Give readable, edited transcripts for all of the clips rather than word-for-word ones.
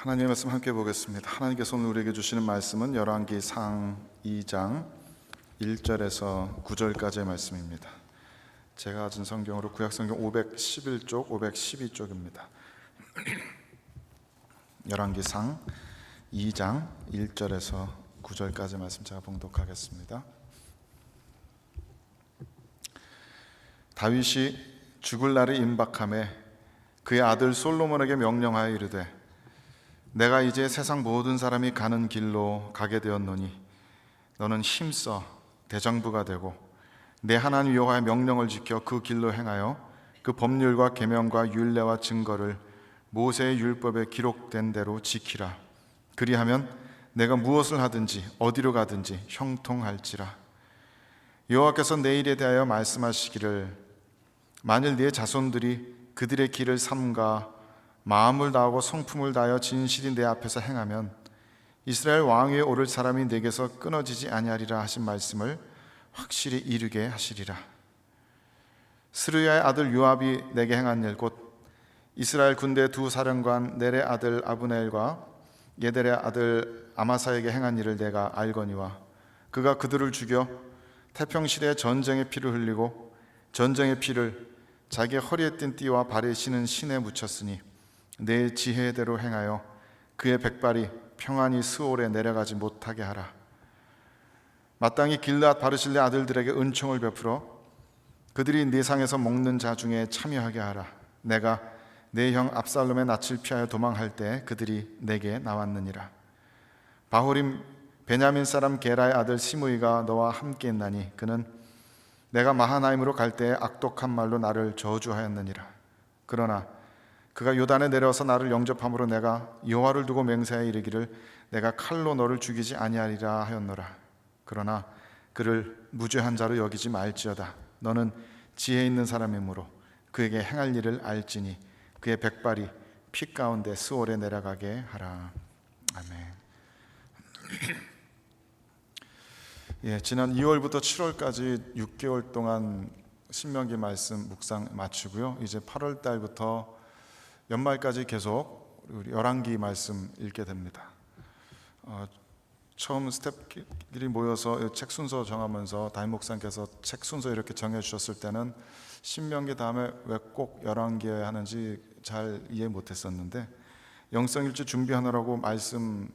하나님의 말씀 함께 보겠습니다. 하나님께서 오늘 우리에게 주시는 말씀은 열왕기상 2장 1절에서 9절까지의 말씀입니다. 제가 가진 성경으로 구약성경 511쪽, 512쪽입니다. 열왕기상 2장 1절에서 9절까지의 말씀 제가 봉독하겠습니다. 다윗이 죽을 날이 임박하매 그의 아들 솔로몬에게 명령하여 이르되 내가 이제 세상 모든 사람이 가는 길로 가게 되었노니 너는 힘써 대장부가 되고 내 하나님 여호와의 명령을 지켜 그 길로 행하여 그 법률과 계명과 율례와 증거를 모세의 율법에 기록된 대로 지키라. 그리하면 내가 무엇을 하든지 어디로 가든지 형통할지라. 여호와께서 내 일에 대하여 말씀하시기를 만일 네 자손들이 그들의 길을 삼가 마음을 다하고 성품을 다하여 진실이 내 앞에서 행하면 이스라엘 왕위에 오를 사람이 내게서 끊어지지 아니하리라 하신 말씀을 확실히 이루게 하시리라. 스루야의 아들 요압이 내게 행한 일 곧 이스라엘 군대 두 사령관 넬의 아들 아브넬과 예델의 아들 아마사에게 행한 일을 내가 알거니와 그가 그들을 죽여 태평시대에 전쟁의 피를 흘리고 전쟁의 피를 자기 허리에 띤 띠와 발에 신은 신에 묻혔으니 내 지혜대로 행하여 그의 백발이 평안히 스올에 내려가지 못하게 하라. 마땅히 길앗 바르실레 아들들에게 은총을 베풀어 그들이 네 상에서 먹는 자 중에 참여하게 하라. 내가 내 형 압살롬의 낯을 피하여 도망할 때 그들이 내게 나왔느니라. 바호림 베냐민 사람 게라의 아들 시므이가 너와 함께 있나니 그는 내가 마하나임으로 갈 때에 악독한 말로 나를 저주하였느니라. 그러나 그가 요단에 내려와서 나를 영접함으로 내가 여호와를 두고 맹세하여 이르기를 내가 칼로 너를 죽이지 아니하리라 하였노라. 그러나 그를 무죄한 자로 여기지 말지어다. 너는 지혜 있는 사람이므로 그에게 행할 일을 알지니 그의 백발이 피 가운데 스올에 내려가게 하라. 아멘. 지난 2월부터 7월까지 6개월 동안 신명기 말씀 묵상 마치고요. 이제 8월 달부터 연말까지 계속 우리 열왕기 말씀 읽게 됩니다. 처음 스태프끼리 모여서 책 순서 정하면서 담임 목사님께서 책 순서 이렇게 정해 주셨을 때는 신명기 다음에 왜 꼭 열왕기에 하는지 잘 이해 못했었는데 영성일주 준비하느라고 말씀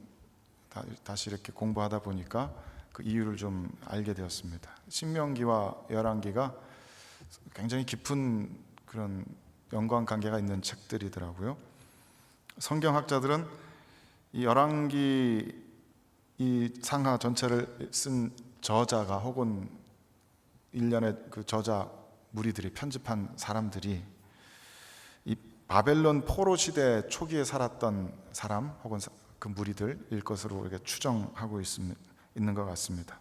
다시 이렇게 공부하다 보니까 그 이유를 좀 알게 되었습니다. 신명기와 열왕기가 굉장히 깊은 그런 연관 관계가 있는 책들이더라고요. 성경학자들은 이 열왕기 이 상하 전체를 쓴 저자가 혹은 일련의 그 저자 무리들이 편집한 사람들이 이 바벨론 포로 시대 초기에 살았던 사람 혹은 그 무리들일 것으로 이렇게 추정하고 있는 것 같습니다.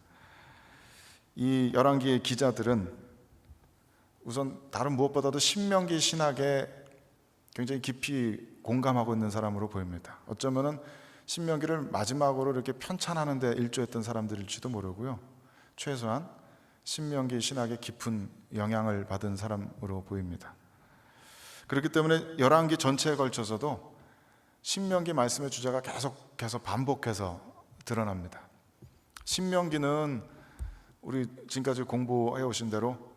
이 열왕기의 기자들은 우선 다른 무엇보다도 신명기 신학에 굉장히 깊이 공감하고 있는 사람으로 보입니다. 어쩌면은 신명기를 마지막으로 이렇게 편찬하는 데 일조했던 사람들일지도 모르고요. 최소한 신명기 신학에 깊은 영향을 받은 사람으로 보입니다. 그렇기 때문에 열왕기 전체에 걸쳐서도 신명기 말씀의 주제가 계속해서 반복해서 드러납니다. 신명기는 우리 지금까지 공부해 오신 대로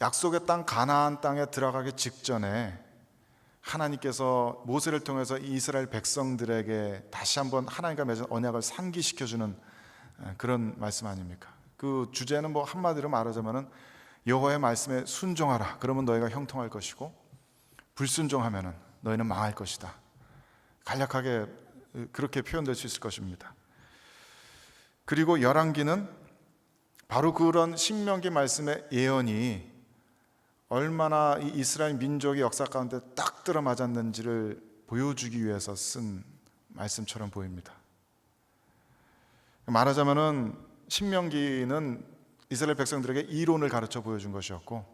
약속의 땅 가나안 땅에 들어가기 직전에 하나님께서 모세를 통해서 이스라엘 백성들에게 다시 한번 하나님과 맺은 언약을 상기시켜주는 그런 말씀 아닙니까? 그 주제는 뭐 한마디로 말하자면은 여호와의 말씀에 순종하라. 그러면 너희가 형통할 것이고 불순종하면은 너희는 망할 것이다. 간략하게 그렇게 표현될 수 있을 것입니다. 그리고 열왕기는 바로 그런 신명기 말씀의 예언이 얼마나 이 이스라엘 민족의 역사 가운데 딱 들어맞았는지를 보여주기 위해서 쓴 말씀처럼 보입니다. 말하자면은 신명기는 이스라엘 백성들에게 이론을 가르쳐 보여준 것이었고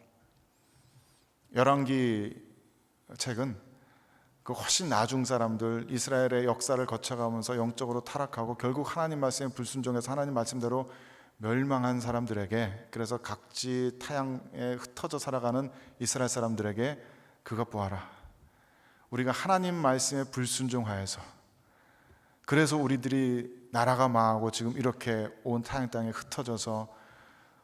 열왕기 책은 그 훨씬 나중 사람들 이스라엘의 역사를 거쳐가면서 영적으로 타락하고 결국 하나님 말씀에 불순종해서 하나님 말씀대로 멸망한 사람들에게, 그래서 각지 타향에 흩어져 살아가는 이스라엘 사람들에게 그것 보아라, 우리가 하나님 말씀에 불순종하여서, 그래서 우리들이 나라가 망하고 지금 이렇게 온 타양 땅에 흩어져서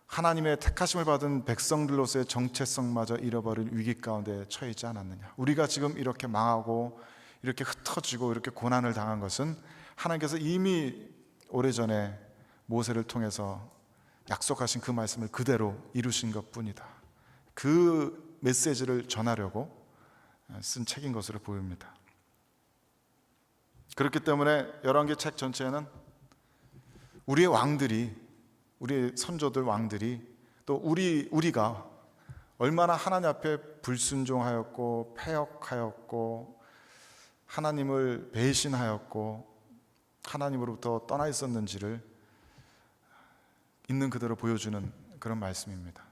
하나님의 택하심을 받은 백성들로서의 정체성마저 잃어버릴 위기 가운데 처해 있지 않았느냐. 우리가 지금 이렇게 망하고 이렇게 흩어지고 이렇게 고난을 당한 것은 하나님께서 이미 오래전에 모세를 통해서 약속하신 그 말씀을 그대로 이루신 것뿐이다. 그 메시지를 전하려고 쓴 책인 것으로 보입니다. 그렇기 때문에 열왕기 책 전체에는 우리의 왕들이, 우리의 선조들 왕들이, 또 우리가 얼마나 하나님 앞에 불순종하였고 패역하였고 하나님을 배신하였고 하나님으로부터 떠나 있었는지를 있는 그대로 보여주는 그런 말씀입니다.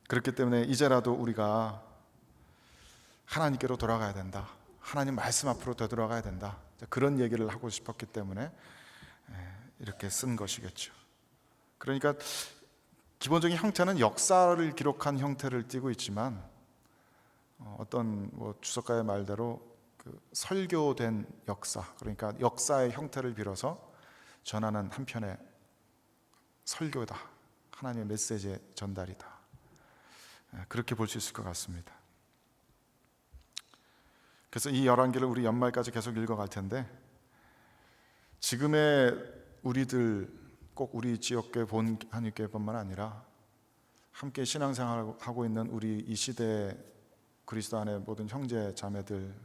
그렇기 때문에 이제라도 우리가 하나님께로 돌아가야 된다, 하나님 말씀 앞으로 되돌아가야 된다, 그런 얘기를 하고 싶었기 때문에 이렇게 쓴 것이겠죠. 그러니까 기본적인 형태는 역사를 기록한 형태를 띠고 있지만 어떤 주석가의 말대로 그 설교된 역사, 그러니까 역사의 형태를 빌어서 전하는 한편의 설교다, 하나님의 메시지의 전달이다, 그렇게 볼 수 있을 것 같습니다. 그래서 이 열왕기를 우리 연말까지 계속 읽어갈 텐데, 지금의 우리들, 꼭 우리 지역교회 본 한일교회뿐만 아니라 함께 신앙생활하고 있는 우리 이 시대의 그리스도 안의 모든 형제 자매들,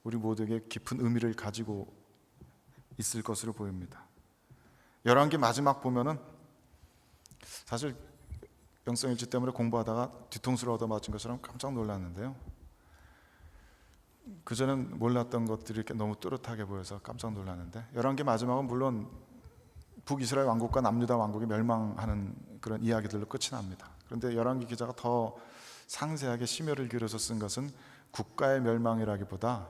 우리 모두에게 깊은 의미를 가지고 있을 것으로 보입니다. 열왕기 마지막 보면은 사실 영성일치 때문에 공부하다가 뒤통수를 얻어맞은 것처럼 깜짝 놀랐는데요, 그전엔 몰랐던 것들이 이렇게 너무 뚜렷하게 보여서 깜짝 놀랐는데, 열왕기 마지막은 물론 북이스라엘 왕국과 남유다 왕국이 멸망하는 그런 이야기들로 끝이 납니다. 그런데 열왕기 기자가 더 상세하게 심혈을 기울여서 쓴 것은 국가의 멸망이라기보다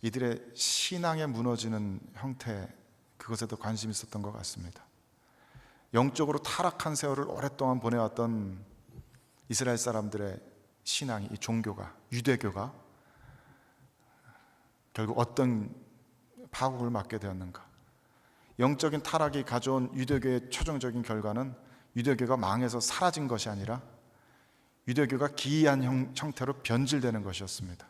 이들의 신앙에 무너지는 형태, 그것에 더 관심이 있었던 것 같습니다. 영적으로 타락한 세월을 오랫동안 보내왔던 이스라엘 사람들의 신앙이, 이 종교가, 유대교가 결국 어떤 파국을 맞게 되었는가. 영적인 타락이 가져온 유대교의 최종적인 결과는 유대교가 망해서 사라진 것이 아니라 유대교가 기이한 형태로 변질되는 것이었습니다.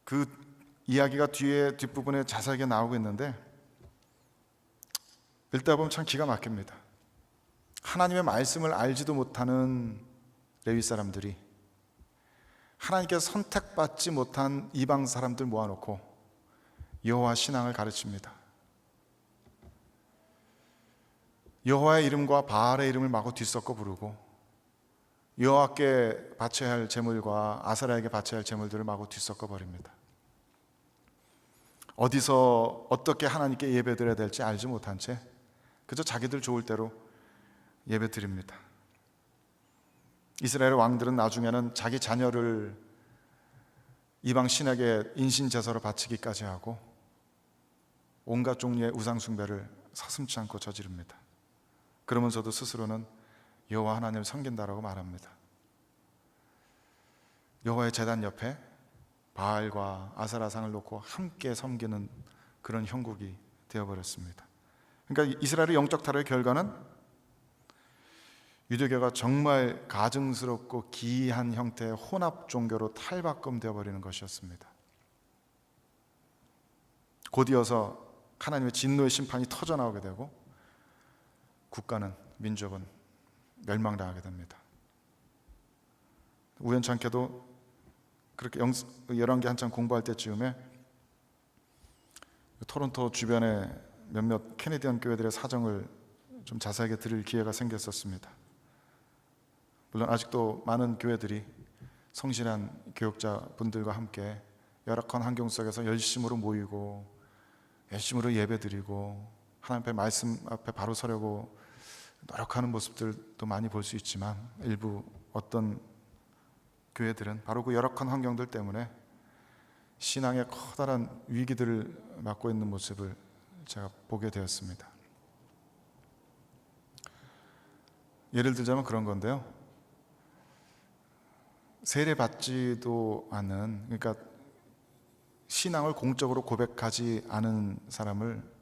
그 이야기가 뒷부분에 자세하게 나오고 있는데, 읽다 보면 참 기가 막힙니다. 하나님의 말씀을 알지도 못하는 레위 사람들이 하나님께서 선택받지 못한 이방 사람들 모아놓고 여호와 신앙을 가르칩니다. 여호와의 이름과 바알의 이름을 마구 뒤섞어 부르고 여호와께 바쳐야 할 제물과 아세라에게 바쳐야 할 제물들을 마구 뒤섞어 버립니다. 어디서 어떻게 하나님께 예배드려야 될지 알지 못한 채 그저 자기들 좋을 대로 예배드립니다. 이스라엘 왕들은 나중에는 자기 자녀를 이방 신에게 인신제사로 바치기까지 하고 온갖 종류의 우상 숭배를 서슴지 않고 저지릅니다. 그러면서도 스스로는 여호와 하나님을 섬긴다라고 말합니다. 여호와의 제단 옆에 바알과 아세라상을 놓고 함께 섬기는 그런 형국이 되어버렸습니다. 그러니까 이스라엘의 영적 타락의 결과는 유대교가 정말 가증스럽고 기이한 형태의 혼합 종교로 탈바꿈되어 버리는 것이었습니다. 곧이어서 하나님의 진노의 심판이 터져나오게 되고 국가는, 민족은 멸망당하게 됩니다. 우연찮게도 그렇게 열왕기 한참 공부할 때쯤에 토론토 주변에 몇몇 캐네디언 교회들의 사정을 좀 자세하게 들을 기회가 생겼었습니다. 물론 아직도 많은 교회들이 성실한 교역자 분들과 함께 열악한 환경 속에서 열심으로 모이고 열심으로 예배드리고 하나님 앞에 말씀 앞에 바로 서려고 노력하는 모습들도 많이 볼 수 있지만, 일부 어떤 교회들은 바로 그 열악한 환경들 때문에 신앙의 커다란 위기들을 맞고 있는 모습을 제가 보게 되었습니다. 예를 들자면 그런 건데요. 세례받지도 않은, 그러니까 신앙을 공적으로 고백하지 않은 사람을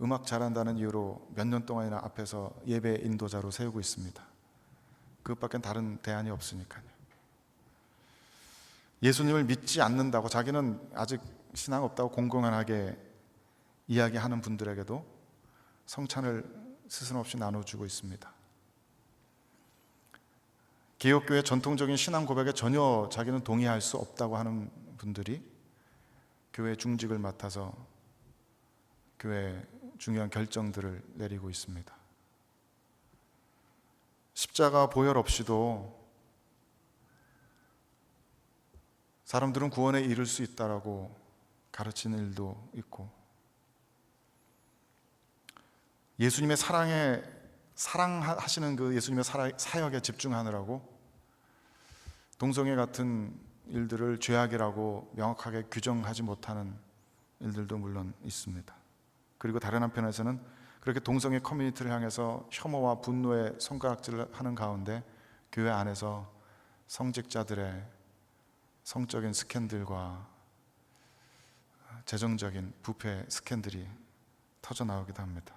음악 잘한다는 이유로 몇 년 동안이나 앞에서 예배 인도자로 세우고 있습니다. 그것밖엔 다른 대안이 없으니까요. 예수님을 믿지 않는다고, 자기는 아직 신앙 없다고 공공연하게 이야기하는 분들에게도 성찬을 스스럼없이 나눠주고 있습니다. 개혁교회 전통적인 신앙 고백에 전혀 자기는 동의할 수 없다고 하는 분들이 교회 중직을 맡아서 교회 중요한 결정들을 내리고 있습니다. 십자가 보혈 없이도 사람들은 구원에 이를 수 있다라고 가르치는 일도 있고, 예수님의 사랑하시는 그 예수님의 사역에 집중하느라고 동성애 같은 일들을 죄악이라고 명확하게 규정하지 못하는 일들도 물론 있습니다. 그리고 다른 한편에서는 그렇게 동성애 커뮤니티를 향해서 혐오와 분노의 손가락질을 하는 가운데 교회 안에서 성직자들의 성적인 스캔들과 재정적인 부패 스캔들이 터져나오기도 합니다.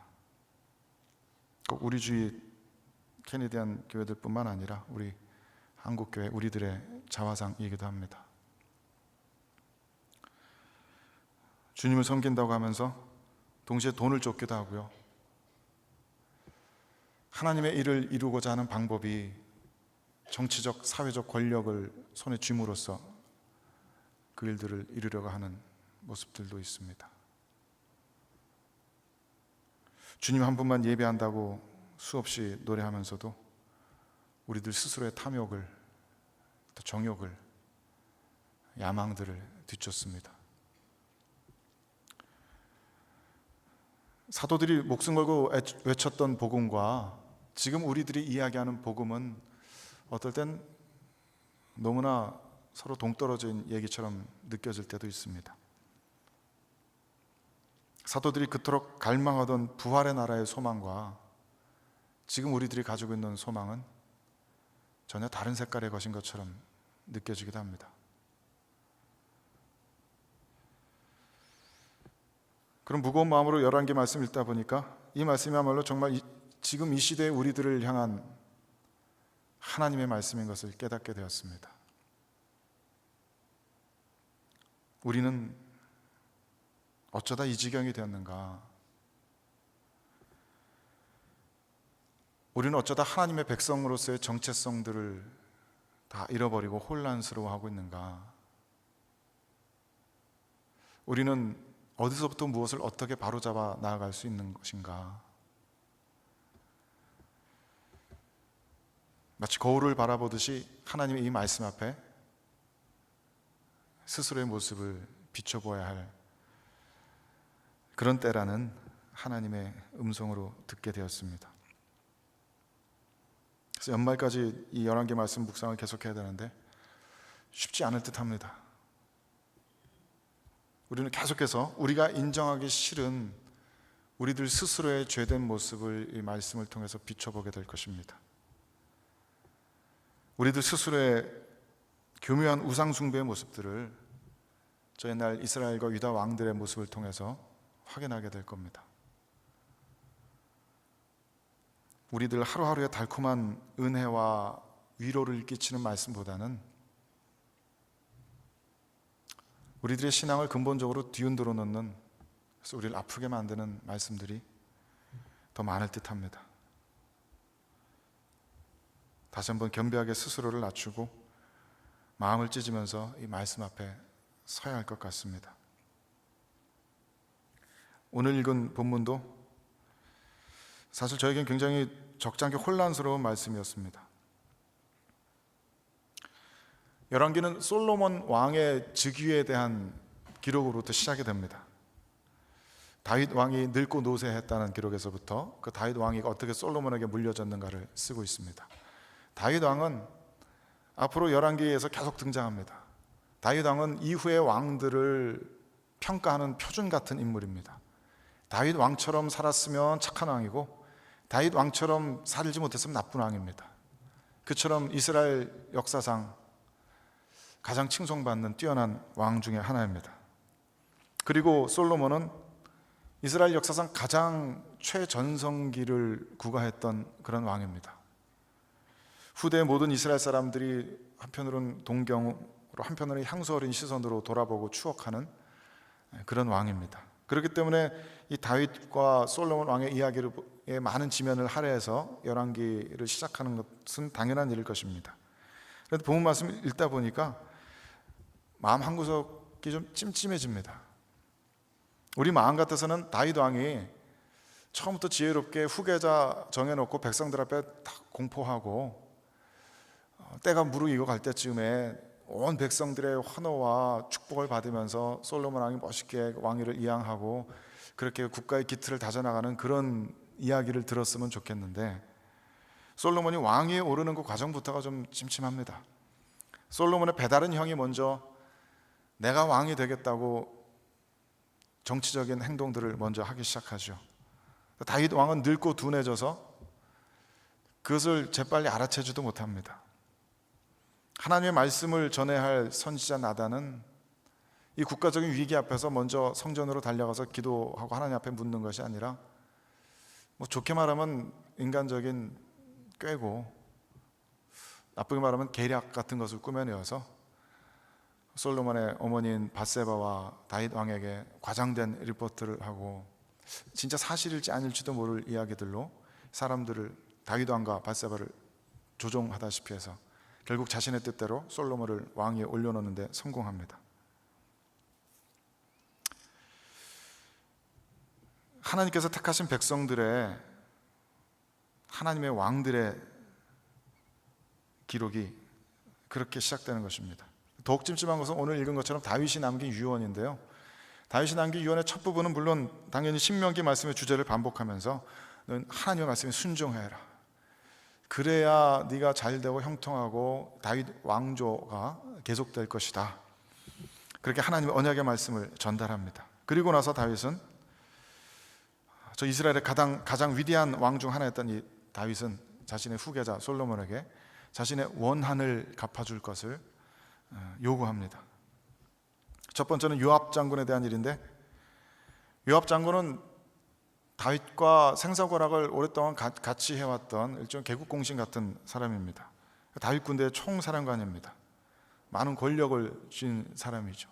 꼭 우리 주위 캐네디안 교회들뿐만 아니라 우리 한국교회 우리들의 자화상이기도 합니다. 주님을 섬긴다고 하면서 동시에 돈을 쫓기도 하고요. 하나님의 일을 이루고자 하는 방법이 정치적, 사회적 권력을 손에 쥐므로써 그 일들을 이루려고 하는 모습들도 있습니다. 주님 한 분만 예배한다고 수없이 노래하면서도 우리들 스스로의 탐욕을, 또 정욕을, 야망들을 뒤쫓습니다. 사도들이 목숨 걸고 외쳤던 복음과 지금 우리들이 이야기하는 복음은 어떨 땐 너무나 서로 동떨어진 얘기처럼 느껴질 때도 있습니다. 사도들이 그토록 갈망하던 부활의 나라의 소망과 지금 우리들이 가지고 있는 소망은 전혀 다른 색깔의 것인 것처럼 느껴지기도 합니다. 그런 무거운 마음으로 열왕기 말씀 읽다 보니까 이 말씀이야말로 정말 지금 이 시대의 우리들을 향한 하나님의 말씀인 것을 깨닫게 되었습니다. 우리는 어쩌다 이 지경이 되었는가? 우리는 어쩌다 하나님의 백성으로서의 정체성들을 다 잃어버리고 혼란스러워하고 있는가? 우리는 어디서부터 무엇을 어떻게 바로잡아 나아갈 수 있는 것인가? 마치 거울을 바라보듯이 하나님의 이 말씀 앞에 스스로의 모습을 비춰보아야 할 그런 때라는 하나님의 음성으로 듣게 되었습니다. 그래서 연말까지 이 11개 말씀 묵상을 계속해야 되는데 쉽지 않을 듯합니다. 우리는 계속해서 우리가 인정하기 싫은 우리들 스스로의 죄된 모습을 이 말씀을 통해서 비춰보게 될 것입니다. 우리들 스스로의 교묘한 우상숭배의 모습들을 저 옛날 이스라엘과 유다 왕들의 모습을 통해서 확인하게 될 겁니다. 우리들 하루하루의 달콤한 은혜와 위로를 끼치는 말씀보다는 우리들의 신앙을 근본적으로 뒤흔들어 놓는, 그래서 우리를 아프게 만드는 말씀들이 더 많을 듯합니다. 다시 한번 겸비하게 스스로를 낮추고 마음을 찢으면서 이 말씀 앞에 서야 할 것 같습니다. 오늘 읽은 본문도 사실 저에겐 굉장히 적잖게 혼란스러운 말씀이었습니다. 열왕기는 솔로몬 왕의 즉위에 대한 기록으로부터 시작이 됩니다. 다윗 왕이 늙고 노쇠했다는 기록에서부터 그 다윗 왕이 어떻게 솔로몬에게 물려졌는가를 쓰고 있습니다. 다윗 왕은 앞으로 열왕기에서 계속 등장합니다. 다윗 왕은 이후의 왕들을 평가하는 표준 같은 인물입니다. 다윗 왕처럼 살았으면 착한 왕이고, 다윗 왕처럼 살지 못했으면 나쁜 왕입니다. 그처럼 이스라엘 역사상 가장 칭송받는 뛰어난 왕 중에 하나입니다. 그리고 솔로몬은 이스라엘 역사상 가장 최전성기를 구가했던 그런 왕입니다. 후대 모든 이스라엘 사람들이 한편으로는 동경으로, 한편으로는 향수 어린 시선으로 돌아보고 추억하는 그런 왕입니다. 그렇기 때문에 이 다윗과 솔로몬 왕의 이야기에 많은 지면을 할애해서 열왕기를 시작하는 것은 당연한 일일 것입니다. 그런데 본문 말씀을 읽다 보니까 마음 한구석이 좀 찜찜해집니다. 우리 마음 같아서는 다윗 왕이 처음부터 지혜롭게 후계자 정해놓고 백성들 앞에 딱 공포하고 때가 무르익어 갈 때쯤에 온 백성들의 환호와 축복을 받으면서 솔로몬 왕이 멋있게 왕위를 이양하고 그렇게 국가의 기틀을 다져나가는 그런 이야기를 들었으면 좋겠는데, 솔로몬이 왕위에 오르는 그 과정부터가 좀 찜찜합니다. 솔로몬의 배다른 형이 먼저 내가 왕이 되겠다고 정치적인 행동들을 먼저 하기 시작하죠. 다윗 왕은 늙고 둔해져서 그것을 재빨리 알아채지도 못합니다. 하나님의 말씀을 전해야 할 선지자 나단은 이 국가적인 위기 앞에서 먼저 성전으로 달려가서 기도하고 하나님 앞에 묻는 것이 아니라, 뭐 좋게 말하면 인간적인 꾀고 나쁘게 말하면 계략 같은 것을 꾸며내어서 솔로몬의 어머니인 밧세바와 다윗 왕에게 과장된 리포트를 하고 진짜 사실일지 아닐지도 모를 이야기들로 사람들을, 다윗 왕과 밧세바를 조종하다시피 해서 결국 자신의 뜻대로 솔로몬을 왕위에 올려놓는데 성공합니다. 하나님께서 택하신 백성들의, 하나님의 왕들의 기록이 그렇게 시작되는 것입니다. 더욱 찜찜한 것은 오늘 읽은 것처럼 다윗이 남긴 유언인데요, 다윗이 남긴 유언의 첫 부분은 물론 당연히 신명기 말씀의 주제를 반복하면서 너는 하나님의 말씀에 순종해라, 그래야 네가 잘되고 형통하고 다윗 왕조가 계속될 것이다, 그렇게 하나님의 언약의 말씀을 전달합니다. 그리고 나서 다윗은, 저 이스라엘의 가장 위대한 왕 중 하나였던 이 다윗은 자신의 후계자 솔로몬에게 자신의 원한을 갚아줄 것을 요구합니다. 첫 번째는 요압 장군에 대한 일인데, 요압 장군은 다윗과 생사고락을 오랫동안 같이 해왔던 일종의 개국공신 같은 사람입니다. 다윗 군대의 총사령관입니다. 많은 권력을 쥔 사람이죠.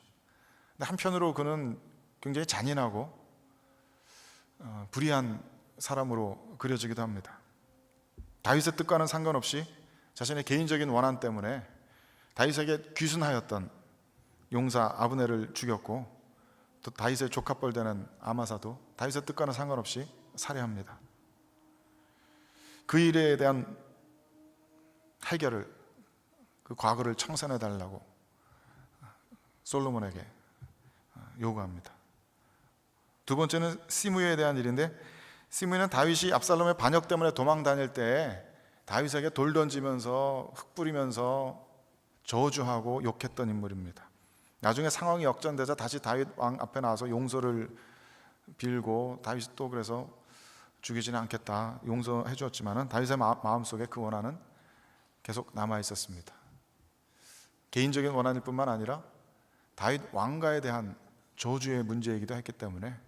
근데 한편으로 그는 굉장히 잔인하고 불의한 사람으로 그려지기도 합니다. 다윗의 뜻과는 상관없이 자신의 개인적인 원한 때문에 다윗에게 귀순하였던 용사 아브넬을 죽였고, 또 다윗의 조카뻘 되는 아마사도 다윗의 뜻과는 상관없이 살해합니다. 그 일에 대한 해결을, 그 과거를 청산해 달라고 솔로몬에게 요구합니다. 두 번째는 시므이에 대한 일인데, 시므이는 다윗이 압살롬의 반역 때문에 도망 다닐 때 다윗에게 돌 던지면서 흙 뿌리면서 저주하고 욕했던 인물입니다. 나중에 상황이 역전되자 다시 다윗 왕 앞에 나와서 용서를 빌고, 다윗이 또 그래서 죽이지는 않겠다 용서해 주었지만 다윗의 마음속에 그 원한은 계속 남아 있었습니다. 개인적인 원한일 뿐만 아니라 다윗 왕가에 대한 저주의 문제이기도 했기 때문에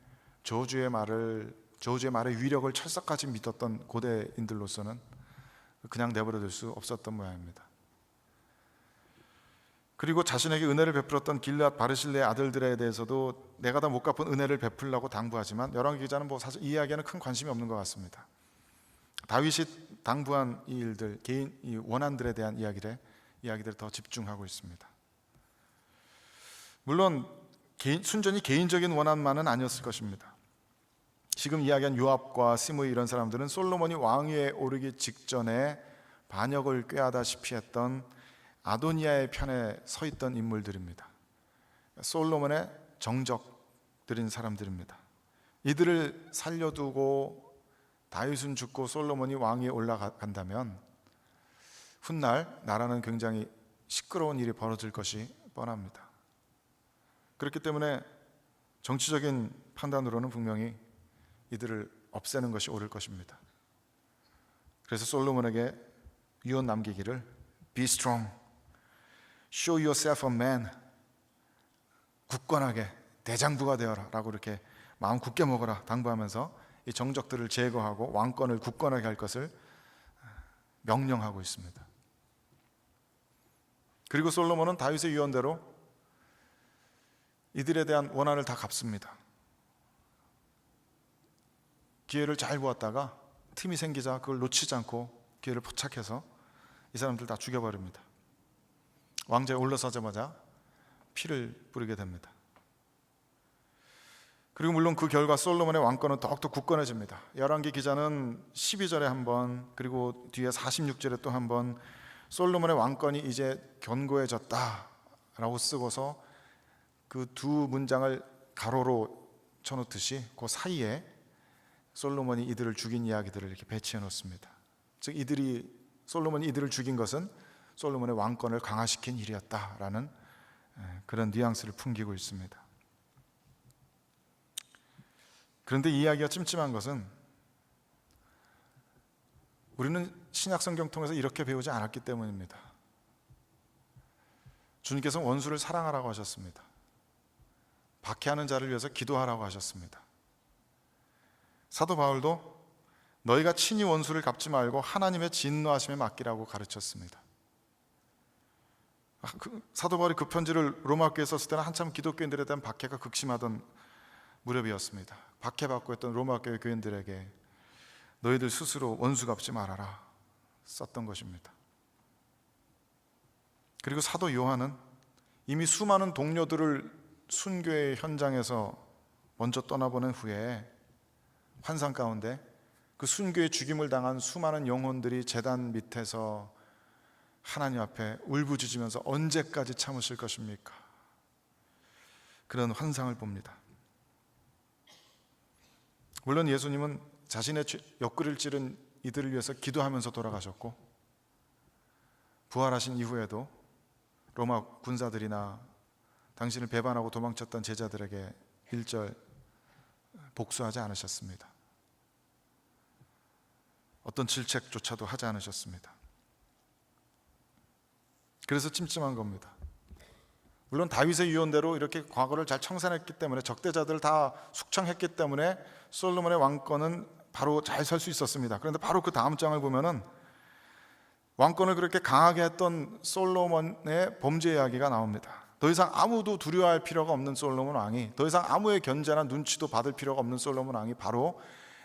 저주의 말의 위력을 철석같이 믿었던 고대인들로서는 그냥 내버려둘 수 없었던 모양입니다. 그리고 자신에게 은혜를 베풀었던 길앗 바르실레의 아들들에 대해서도 내가 다 못 갚은 은혜를 베풀라고 당부하지만 열왕기 기자는 사실 이 이야기에는 큰 관심이 없는 것 같습니다. 다윗이 당부한 이 일들, 개인 이 원한들에 대한 이야기들에 더 집중하고 있습니다. 물론 순전히 개인적인 원한만은 아니었을 것입니다. 지금 이야기한 요압과 시므이 이런 사람들은 솔로몬이 왕위에 오르기 직전에 반역을 꾀하다시피 했던 아도니아의 편에 서 있던 인물들입니다. 솔로몬의 정적들인 사람들입니다. 이들을 살려두고 다윗은 죽고 솔로몬이 왕위에 올라간다면 훗날 나라는 굉장히 시끄러운 일이 벌어질 것이 뻔합니다. 그렇기 때문에 정치적인 판단으로는 분명히 이들을 없애는 것이 옳을 것입니다. 그래서 솔로몬에게 유언 남기기를 Be strong, show yourself a man. 굳건하게 대장부가 되어라 라고 이렇게 마음 굳게 먹어라 당부하면서 이 정적들을 제거하고 왕권을 굳건하게 할 것을 명령하고 있습니다. 그리고 솔로몬은 다윗의 유언대로 이들에 대한 원한을 다 갚습니다. 기회를 잘 보았다가 틈이 생기자 그걸 놓치지 않고 기회를 포착해서 이 사람들 다 죽여버립니다. 왕좌에 올라서자마자 피를 뿌리게 됩니다. 그리고 물론 그 결과 솔로몬의 왕권은 더욱더 굳건해집니다. 열왕기 기자는 12절에 한 번, 그리고 뒤에 46절에 또 한 번 솔로몬의 왕권이 이제 견고해졌다라고 쓰고서 그 두 문장을 가로로 쳐놓듯이 그 사이에 솔로몬이 이들을 죽인 이야기들을 이렇게 배치해 놓습니다. 즉 솔로몬이 이들을 죽인 것은 솔로몬의 왕권을 강화시킨 일이었다라는 그런 뉘앙스를 풍기고 있습니다. 그런데 이 이야기가 찜찜한 것은 우리는 신약 성경 통해서 이렇게 배우지 않았기 때문입니다. 주님께서는 원수를 사랑하라고 하셨습니다. 박해하는 자를 위해서 기도하라고 하셨습니다. 사도 바울도 너희가 친히 원수를 갚지 말고 하나님의 진노하심에 맡기라고 가르쳤습니다. 사도 바울이 그 편지를 로마 교회에 썼을 때는 한참 기독교인들에 대한 박해가 극심하던 무렵이었습니다. 박해받고 있던 로마 교회 교인들에게 너희들 스스로 원수 갚지 말아라 썼던 것입니다. 그리고 사도 요한은 이미 수많은 동료들을 순교의 현장에서 먼저 떠나보낸 후에 환상 가운데 그 순교의 죽임을 당한 수많은 영혼들이 제단 밑에서 하나님 앞에 울부짖으면서 언제까지 참으실 것입니까? 그런 환상을 봅니다. 물론 예수님은 자신의 옆구리를 찌른 이들을 위해서 기도하면서 돌아가셨고 부활하신 이후에도 로마 군사들이나 당신을 배반하고 도망쳤던 제자들에게 일절 복수하지 않으셨습니다. 어떤 질책조차도 하지 않으셨습니다. 그래서 찜찜한 겁니다. 물론 다윗의 유언대로 이렇게 과거를 잘 청산했기 때문에 적대자들을 다 숙청했기 때문에 솔로몬의 왕권은 바로 잘 설 수 있었습니다. 그런데 바로 그 다음 장을 보면은 왕권을 그렇게 강하게 했던 솔로몬의 범죄 이야기가 나옵니다. 더 이상 아무도 두려워할 필요가 없는 솔로몬 왕이, 더 이상 아무의 견제나 눈치도 받을 필요가 없는 솔로몬 왕이 바로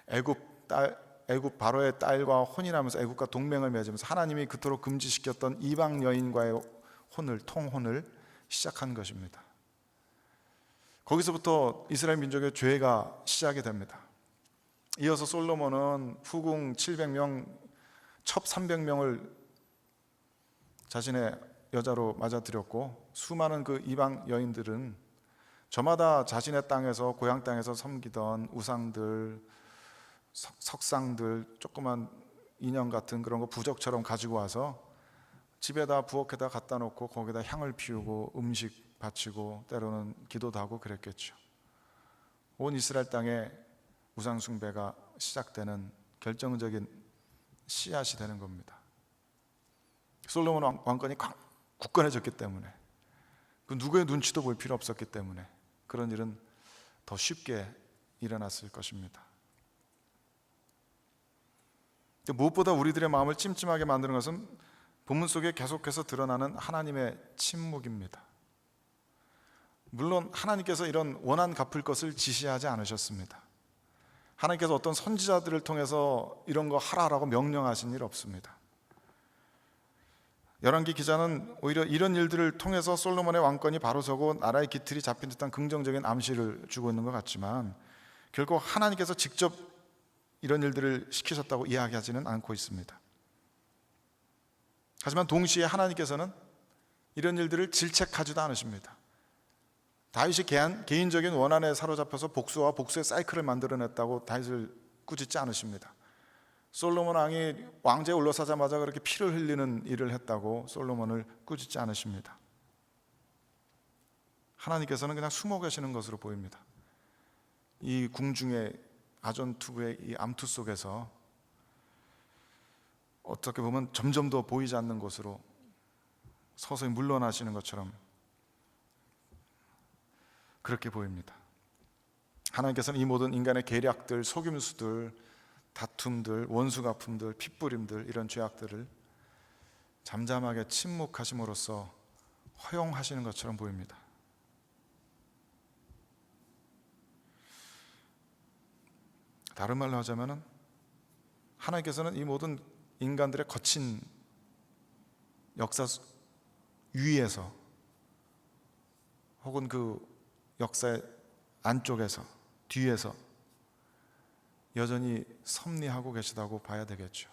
애굽 바로의 딸과 혼인하면서 애굽과 동맹을 맺으면서 하나님이 그토록 금지시켰던 이방 여인과의 통혼을 시작한 것입니다. 거기서부터 이스라엘 민족의 죄가 시작이 됩니다. 이어서 솔로몬은 후궁 700명, 첩 300명을 자신의 여자로 맞아들였고 수많은 그 이방 여인들은 저마다 자신의 땅에서 고향 땅에서 섬기던 우상들, 석상들, 조그만 인형 같은 그런 거 부적처럼 가지고 와서 집에다 부엌에다 갖다 놓고 거기다 향을 피우고 음식 바치고 때로는 기도도 하고 그랬겠죠. 온 이스라엘 땅에 우상 숭배가 시작되는 결정적인 씨앗이 되는 겁니다. 솔로몬 왕권이 굳건해졌기 때문에, 그 누구의 눈치도 볼 필요 없었기 때문에 그런 일은 더 쉽게 일어났을 것입니다. 무엇보다 우리들의 마음을 찜찜하게 만드는 것은 본문 속에 계속해서 드러나는 하나님의 침묵입니다. 물론 하나님께서 이런 원한 갚을 것을 지시하지 않으셨습니다. 하나님께서 어떤 선지자들을 통해서 이런 거 하라라고 명령하신 일 없습니다. 열왕기 기자는 오히려 이런 일들을 통해서 솔로몬의 왕권이 바로 서고 나라의 기틀이 잡힌 듯한 긍정적인 암시를 주고 있는 것 같지만 결국 하나님께서 직접 이런 일들을 시키셨다고 이야기하지는 않고 있습니다. 하지만 동시에 하나님께서는 이런 일들을 질책하지도 않으십니다. 다윗이 개인적인 원한에 사로잡혀서 복수와 복수의 사이클을 만들어냈다고 다윗을 꾸짖지 않으십니다. 솔로몬 왕이 왕좌에 올라서자마자 그렇게 피를 흘리는 일을 했다고 솔로몬을 꾸짖지 않으십니다. 하나님께서는 그냥 숨어 계시는 것으로 보입니다. 이 궁중의 아전투구의 이 암투 속에서 어떻게 보면 점점 더 보이지 않는 곳으로 서서히 물러나시는 것처럼 그렇게 보입니다. 하나님께서는 이 모든 인간의 계략들, 속임수들, 다툼들, 원수갚음들, 핏부림들, 이런 죄악들을 잠잠하게 침묵하심으로써 허용하시는 것처럼 보입니다. 다른 말로 하자면 하나님께서는 이 모든 인간들의 거친 역사 위에서 혹은 그 역사의 안쪽에서, 뒤에서 여전히 섭리하고 계시다고 봐야 되겠죠.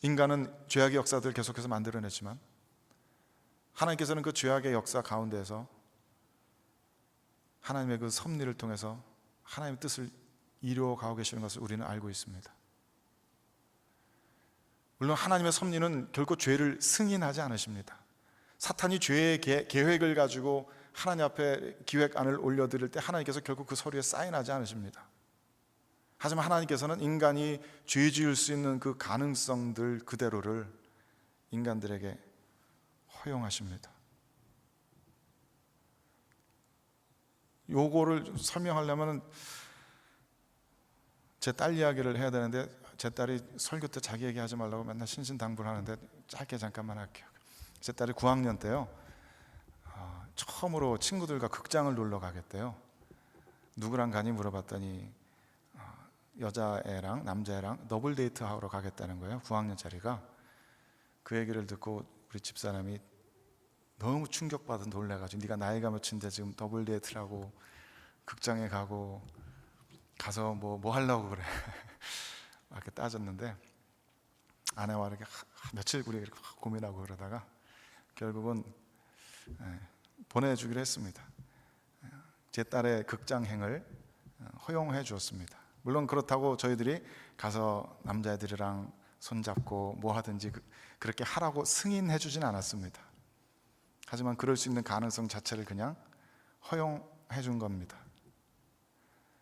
인간은 죄악의 역사들을 계속해서 만들어냈지만 하나님께서는 그 죄악의 역사 가운데에서 하나님의 그 섭리를 통해서 하나님의 뜻을 이루어가고 계시는 것을 우리는 알고 있습니다. 물론 하나님의 섭리는 결코 죄를 승인하지 않으십니다. 사탄이 죄의 계획을 가지고 하나님 앞에 기획안을 올려드릴 때 하나님께서 결국 그 서류에 사인하지 않으십니다. 하지만 하나님께서는 인간이 죄 지을 수 있는 그 가능성들 그대로를 인간들에게 허용하십니다. 요거를 설명하려면 제 딸 이야기를 해야 되는데 제 딸이 설교 때 자기 얘기하지 말라고 맨날 신신당부를 하는데 짧게 잠깐만 할게요. 제 딸이 9학년 때요, 처음으로 친구들과 극장을 놀러 가겠대요. 누구랑 가니 물어봤더니 여자애랑 남자애랑 더블 데이트 하러 가겠다는 거예요. 9학년짜리가. 그 얘기를 듣고 우리 집사람이 너무 충격받아 놀래가지고 네가 나이가 몇인데 지금 더블 데이트라고 극장에 가서 뭐 하려고 그래 이렇게 따졌는데 아내와 이렇게 며칠 우리 이렇게 고민하고 그러다가 결국은 보내주기로 했습니다. 제 딸의 극장행을 허용해 주었습니다. 물론 그렇다고 저희들이 가서 남자애들이랑 손잡고 뭐 하든지 그렇게 하라고 승인해 주진 않았습니다. 하지만 그럴 수 있는 가능성 자체를 그냥 허용해 준 겁니다.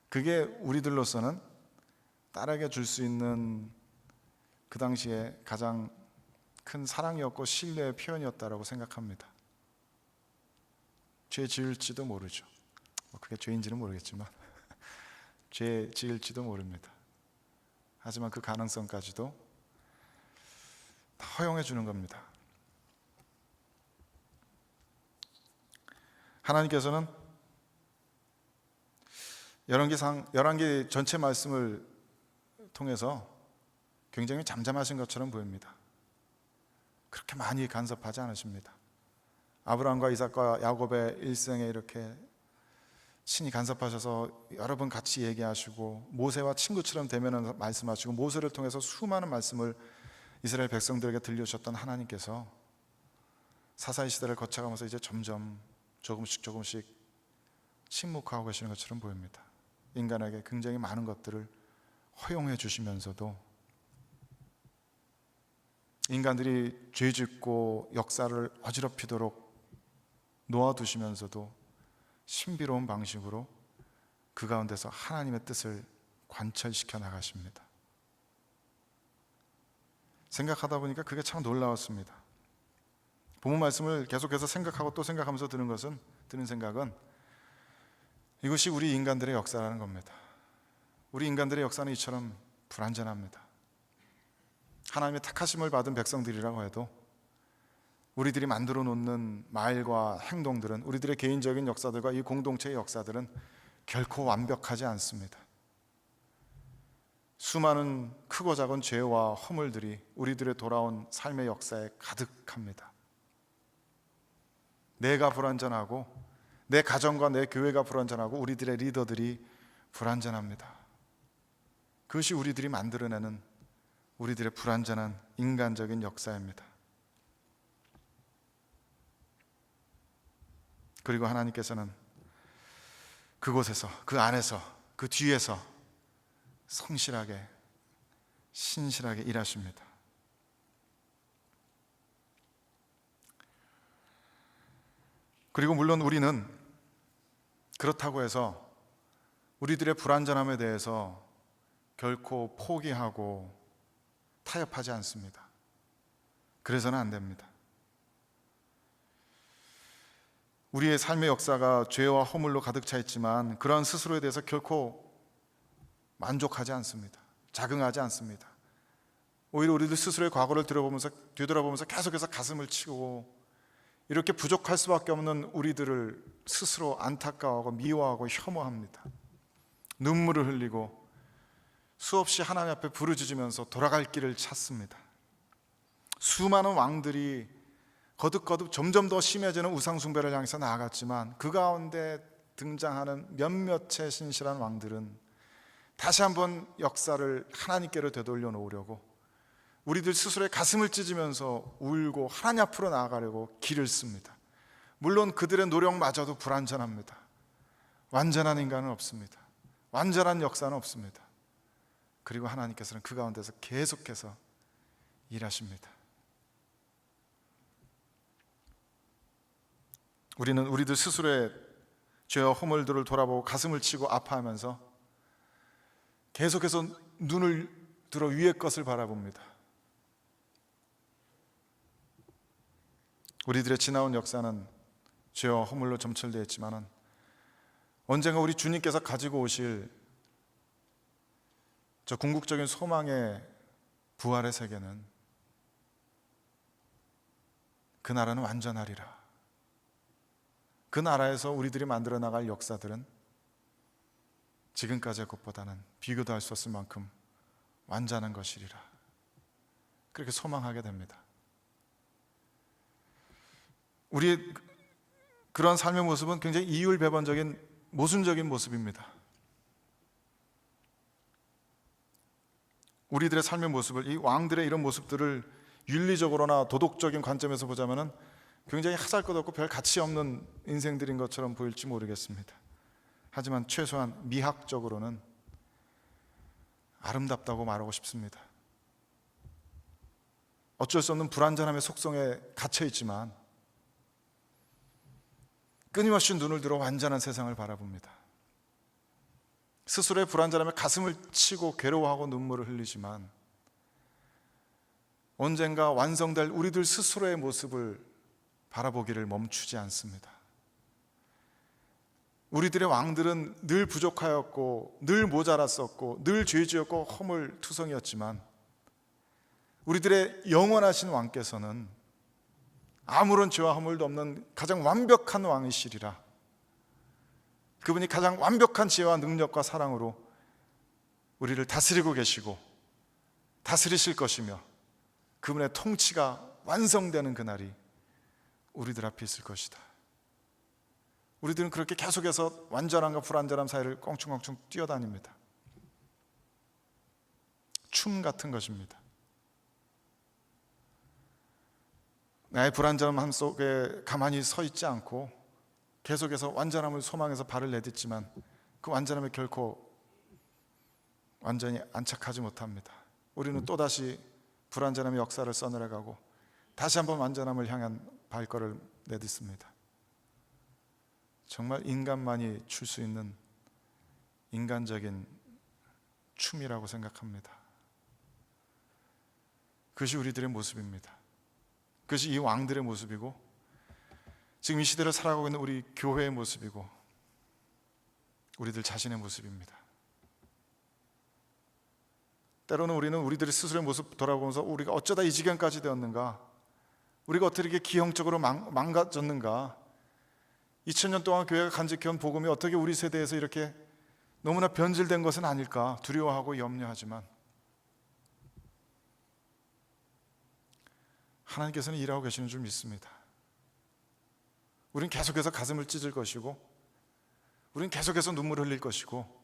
그게 우리들로서는 딸에게 줄 수 있는 그 당시에 가장 큰 사랑이었고 신뢰의 표현이었다고 생각합니다. 죄 지을지도 모르죠. 그게 죄인지는 모르겠지만 죄 지을지도 모릅니다. 하지만 그 가능성까지도 다 허용해 주는 겁니다. 하나님께서는 열왕기 전체 말씀을 통해서 굉장히 잠잠하신 것처럼 보입니다. 그렇게 많이 간섭하지 않으십니다. 아브라함과 이삭과 야곱의 일생에 이렇게 친히 간섭하셔서 여러 번 같이 얘기하시고 모세와 친구처럼 대면하면서 말씀하시고 모세를 통해서 수많은 말씀을 이스라엘 백성들에게 들려주셨던 하나님께서 사사의 시대를 거쳐가면서 이제 점점 조금씩 침묵하고 계시는 것처럼 보입니다. 인간에게 굉장히 많은 것들을 허용해 주시면서도 인간들이 죄짓고 역사를 어지럽히도록 놓아두시면서도 신비로운 방식으로 그 가운데서 하나님의 뜻을 관철시켜 나가십니다. 생각하다 보니까 그게 참 놀라웠습니다. 본문 말씀을 계속해서 생각하고 또 생각하면서 드는 생각은 이것이 우리 인간들의 역사라는 겁니다. 우리 인간들의 역사는 이처럼 불완전합니다. 하나님의 택하심을 받은 백성들이라고 해도 우리들이 만들어 놓는 말과 행동들은, 우리들의 개인적인 역사들과 이 공동체의 역사들은 결코 완벽하지 않습니다. 수많은 크고 작은 죄와 허물들이 우리들의 돌아온 삶의 역사에 가득합니다. 내가 불완전하고 내 가정과 내 교회가 불완전하고 우리들의 리더들이 불완전합니다. 그것이 우리들이 만들어내는 우리들의 불완전한 인간적인 역사입니다. 그리고 하나님께서는 그곳에서, 그 안에서, 그 뒤에서 성실하게, 신실하게 일하십니다. 그리고 물론 우리는 그렇다고 해서 우리들의 불완전함에 대해서 결코 포기하고 타협하지 않습니다. 그래서는 안 됩니다. 우리의 삶의 역사가 죄와 허물로 가득 차 있지만 그러한 스스로에 대해서 결코 만족하지 않습니다. 자긍하지 않습니다. 오히려 우리들 스스로의 과거를 뒤돌아보면서 계속해서 가슴을 치고 이렇게 부족할 수밖에 없는 우리들을 스스로 안타까워하고 미워하고 혐오합니다. 눈물을 흘리고 수없이 하나님 앞에 부르짖으면서 돌아갈 길을 찾습니다. 수많은 왕들이 거듭거듭 점점 더 심해지는 우상숭배를 향해서 나아갔지만 그 가운데 등장하는 몇몇의 신실한 왕들은 다시 한번 역사를 하나님께로 되돌려 놓으려고 우리들 스스로의 가슴을 찢으면서 울고 하나님 앞으로 나아가려고 길을 씁니다. 물론 그들의 노력마저도 불완전합니다. 완전한 인간은 없습니다. 완전한 역사는 없습니다. 그리고 하나님께서는 그 가운데서 계속해서 일하십니다. 우리는 우리들 스스로의 죄와 허물들을 돌아보고 가슴을 치고 아파하면서 계속해서 눈을 들어 위의 것을 바라봅니다. 우리들의 지나온 역사는 죄와 허물로 점철되어 있지만 언젠가 우리 주님께서 가지고 오실 저 궁극적인 소망의 부활의 세계는 그 나라는 완전하리라. 그 나라에서 우리들이 만들어 나갈 역사들은 지금까지의 것보다는 비교도 할 수 없을 만큼 완전한 것이리라. 그렇게 소망하게 됩니다. 우리의 그런 삶의 모습은 굉장히 이율배반적인 모순적인 모습입니다. 우리들의 삶의 모습을, 이 왕들의 이런 모습들을 윤리적으로나 도덕적인 관점에서 보자면 굉장히 하잘것없고 별 가치 없는 인생들인 것처럼 보일지 모르겠습니다. 하지만 최소한 미학적으로는 아름답다고 말하고 싶습니다. 어쩔 수 없는 불완전함의 속성에 갇혀 있지만 끊임없이 눈을 들어 완전한 세상을 바라봅니다. 스스로의 불완전함에 가슴을 치고 괴로워하고 눈물을 흘리지만 언젠가 완성될 우리들 스스로의 모습을 바라보기를 멈추지 않습니다. 우리들의 왕들은 늘 부족하였고 늘 모자랐었고 늘 죄지었고 허물투성이었지만 우리들의 영원하신 왕께서는 아무런 죄와 허물도 없는 가장 완벽한 왕이시리라. 그분이 가장 완벽한 지혜와 능력과 사랑으로 우리를 다스리고 계시고 다스리실 것이며 그분의 통치가 완성되는 그날이 우리들 앞에 있을 것이다. 우리들은 그렇게 계속해서 완전함과 불완전함 사이를 껑충껑충 뛰어다닙니다. 춤 같은 것입니다. 나의 불완전함 속에 가만히 서 있지 않고 계속해서 완전함을 소망해서 발을 내딛지만 그 완전함에 결코 완전히 안착하지 못합니다. 우리는 또다시 불완전함의 역사를 써내려가고 다시 한번 완전함을 향한 발걸음을 내딛습니다. 정말 인간만이 출 수 있는 인간적인 춤이라고 생각합니다. 그것이 우리들의 모습입니다. 그것이 이 왕들의 모습이고 지금 이 시대를 살아가고 있는 우리 교회의 모습이고 우리들 자신의 모습입니다. 때로는 우리는 우리들의 스스로의 모습 돌아보면서 우리가 어쩌다 이 지경까지 되었는가, 우리가 어떻게 이렇게 기형적으로 망가졌는가, 2000년 동안 교회가 간직해온 복음이 어떻게 우리 세대에서 이렇게 너무나 변질된 것은 아닐까 두려워하고 염려하지만 하나님께서는 일하고 계시는 줄 믿습니다. 우리는 계속해서 가슴을 찢을 것이고 우리는 계속해서 눈물을 흘릴 것이고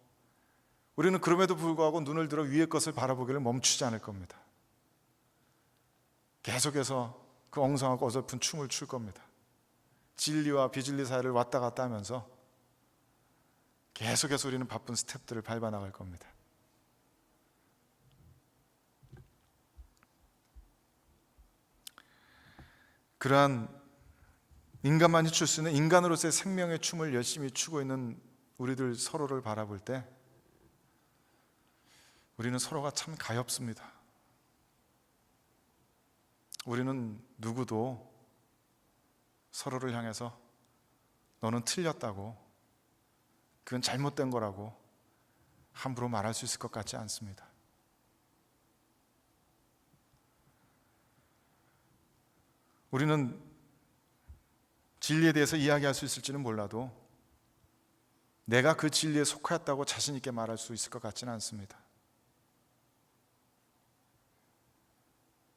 우리는 그럼에도 불구하고 눈을 들어 위의 것을 바라보기를 멈추지 않을 겁니다. 계속해서 그 엉성하고 어설픈 춤을 출 겁니다. 진리와 비진리 사이를 왔다 갔다 하면서 계속해서 우리는 바쁜 스텝들을 밟아 나갈 겁니다. 그러한 인간만이 출 수 있는 인간으로서의 생명의 춤을 열심히 추고 있는 우리들 서로를 바라볼 때 우리는 서로가 참 가엾습니다. 우리는 누구도 서로를 향해서 너는 틀렸다고, 그건 잘못된 거라고 함부로 말할 수 있을 것 같지 않습니다. 우리는 진리에 대해서 이야기할 수 있을지는 몰라도 내가 그 진리에 속하였다고 자신 있게 말할 수 있을 것 같지는 않습니다.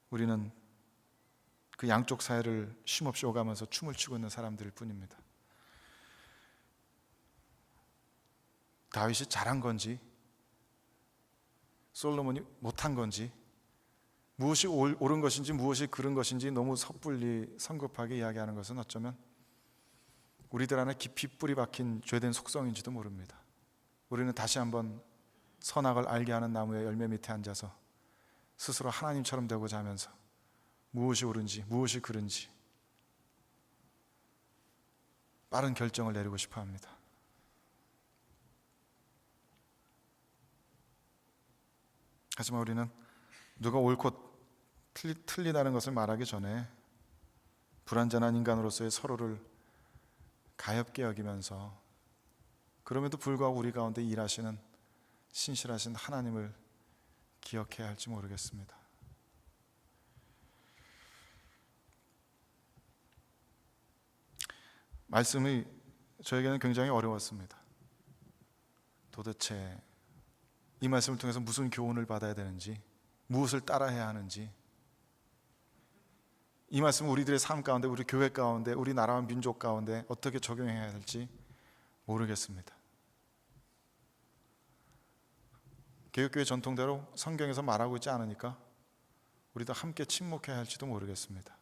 우리는 그 양쪽 사이를 쉼없이 오가면서 춤을 추고 있는 사람들일 뿐입니다. 다윗이 잘한 건지 솔로몬이 못한 건지, 무엇이 옳은 것인지 무엇이 그른 것인지 너무 섣불리 성급하게 이야기하는 것은 어쩌면 우리들 안에 깊이 뿌리 박힌 죄된 속성인지도 모릅니다. 우리는 다시 한번 선악을 알게 하는 나무의 열매 밑에 앉아서 스스로 하나님처럼 되고자 하면서 무엇이 옳은지 무엇이 그른지 빠른 결정을 내리고 싶어 합니다. 하지만 우리는 누가 옳고 틀리다는 것을 말하기 전에 불완전한 인간으로서의 서로를 가엾게 여기면서, 그럼에도 불구하고 우리 가운데 일하시는 신실하신 하나님을 기억해야 할지 모르겠습니다. 말씀이 저에게는 굉장히 어려웠습니다. 도대체 이 말씀을 통해서 무슨 교훈을 받아야 되는지, 무엇을 따라해야 하는지, 이 말씀을 우리들의 삶 가운데, 우리 교회 가운데, 우리 나라와 민족 가운데 어떻게 적용해야 할지 모르겠습니다. 개혁교회 전통대로 성경에서 말하고 있지 않으니까 우리도 함께 침묵해야 할지도 모르겠습니다.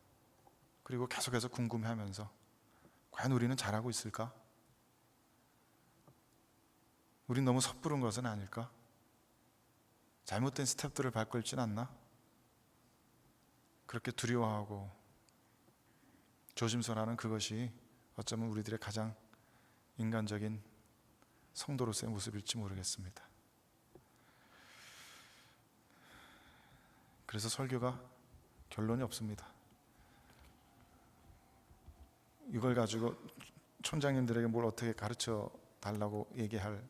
그리고 계속해서 궁금해하면서 과연 우리는 잘하고 있을까? 우린 너무 섣부른 것은 아닐까? 잘못된 스텝들을 밟고 있진 않나? 그렇게 두려워하고 조심스러워하는 그것이 어쩌면 우리들의 가장 인간적인 성도로서의 모습일지 모르겠습니다. 그래서 설교가 결론이 없습니다. 이걸 가지고 촌장님들에게 뭘 어떻게 가르쳐 달라고 얘기할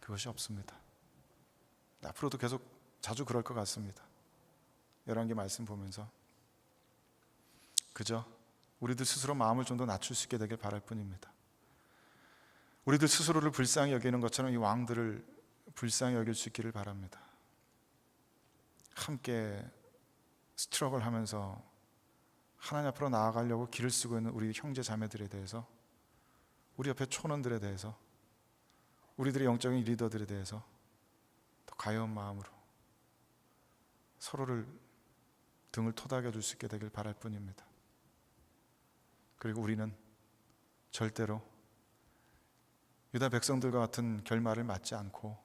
그것이 없습니다. 앞으로도 계속 자주 그럴 것 같습니다. 열왕기 말씀 보면서 그저 우리들 스스로 마음을 좀 더 낮출 수 있게 되길 바랄 뿐입니다. 우리들 스스로를 불쌍히 여기는 것처럼 이 왕들을 불쌍히 여길 수 있기를 바랍니다. 함께 스트러글 하면서 하나님 앞으로 나아가려고 길을 쓰고 있는 우리 형제 자매들에 대해서, 우리 옆에 촌원들에 대해서, 우리들의 영적인 리더들에 대해서 더 가여운 마음으로 서로를 등을 토닥여 줄 수 있게 되길 바랄 뿐입니다. 그리고 우리는 절대로 유다 백성들과 같은 결말을 맞지 않고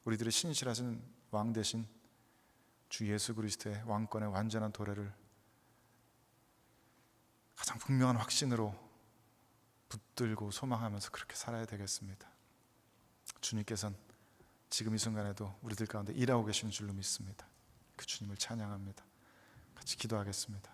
우리들의 신실하신 왕 대신 주 예수 그리스도의 왕권의 완전한 도래를 가장 분명한 확신으로 붙들고 소망하면서 그렇게 살아야 되겠습니다. 주님께서는 지금 이 순간에도 우리들 가운데 일하고 계시는 줄로 믿습니다. 그 주님을 찬양합니다. 같이 기도하겠습니다.